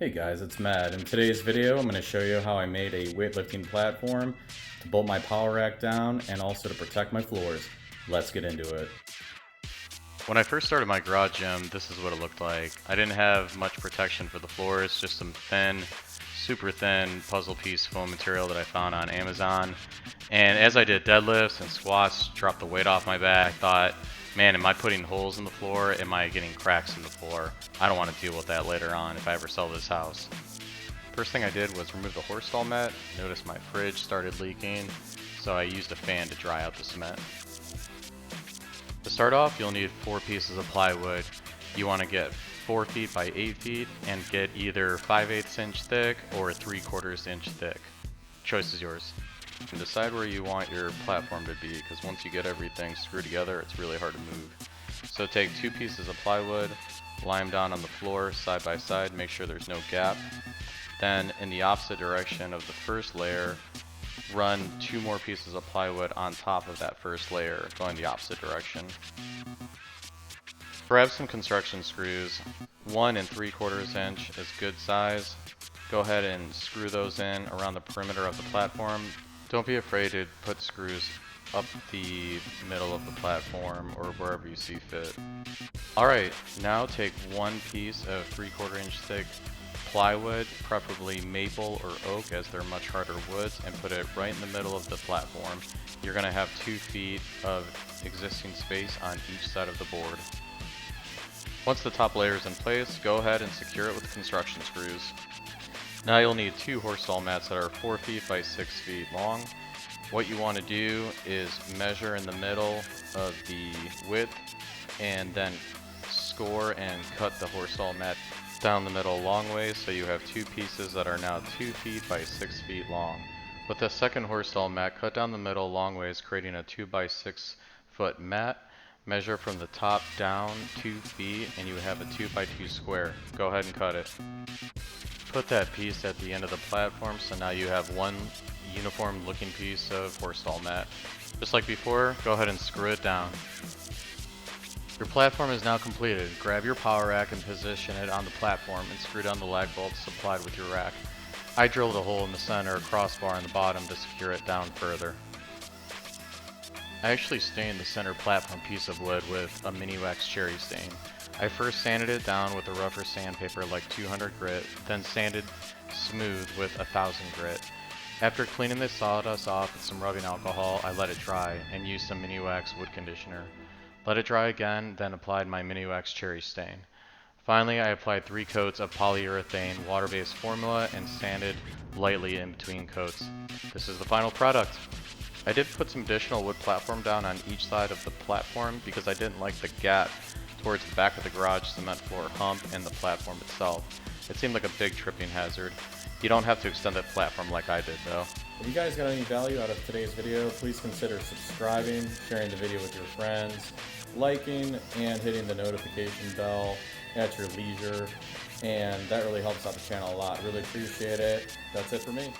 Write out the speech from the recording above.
Hey guys, it's Matt. In today's video, I'm going to show you how I made a weightlifting platform to bolt my power rack down and also to protect my floors. Let's get into it. When I first started my garage gym, this is what it looked like. I didn't have much protection for the floors, just some thin, super thin puzzle piece foam material that I found on Amazon. And as I did deadlifts and squats, dropped the weight off my back, I thought, man, am I putting holes in the floor? Am I getting cracks in the floor? I don't want to deal with that later on if I ever sell this house. First thing I did was remove the horse stall mat. Noticed my fridge started leaking, so I used a fan to dry out the cement. To start off, you'll need 4 pieces of plywood. You want to get 4 feet by 8 feet and get either 5/8 inch thick or 3/4 inch thick. Choice is yours. And decide where you want your platform to be, because once you get everything screwed together, it's really hard to move. So take 2 pieces of plywood, lie them down on the floor side by side, make sure there's no gap. Then in the opposite direction of the first layer, run 2 more pieces of plywood on top of that first layer, going the opposite direction. Grab some construction screws. 1 3/4 inch is good size. Go ahead and screw those in around the perimeter of the platform. Don't be afraid to put screws up the middle of the platform or wherever you see fit. Alright, now take 1 piece of 3/4 inch thick plywood, preferably maple or oak as they're much harder woods, and put it right in the middle of the platform. You're going to have 2 feet of existing space on each side of the board. Once the top layer is in place, go ahead and secure it with construction screws. Now you'll need 2 horse stall mats that are 4 feet by 6 feet long. What you want to do is measure in the middle of the width and then score and cut the horse stall mat down the middle long ways, so you have 2 pieces that are now 2 feet by 6 feet long. With the second horse stall mat, cut down the middle long ways, creating a 2 by 6 foot mat. Measure from the top down 2 feet and you have a 2 by 2 square. Go ahead and cut it. Put that piece at the end of the platform, so now you have one uniform looking piece of horse stall mat. Just like before, go ahead and screw it down. Your platform is now completed. Grab your power rack and position it on the platform and screw down the lag bolts supplied with your rack. I drilled a hole in the center, a crossbar in the bottom to secure it down further. I actually stained the center platform piece of wood with a Mini-Wax cherry stain. I first sanded it down with a rougher sandpaper like 200 grit, then sanded smooth with 1000 grit. After cleaning the sawdust off with some rubbing alcohol, I let it dry and used some Mini-Wax wood conditioner. Let it dry again, then applied my Mini-Wax cherry stain. Finally, I applied 3 coats of polyurethane water-based formula and sanded lightly in between coats. This is the final product. I did put some additional wood platform down on each side of the platform because I didn't like the gap towards the back of the garage cement floor hump and the platform itself. It seemed like a big tripping hazard. You don't have to extend that platform like I did though. If you guys got any value out of today's video, please consider subscribing, sharing the video with your friends, liking, and hitting the notification bell at your leisure. And that really helps out the channel a lot. Really appreciate it. That's it for me.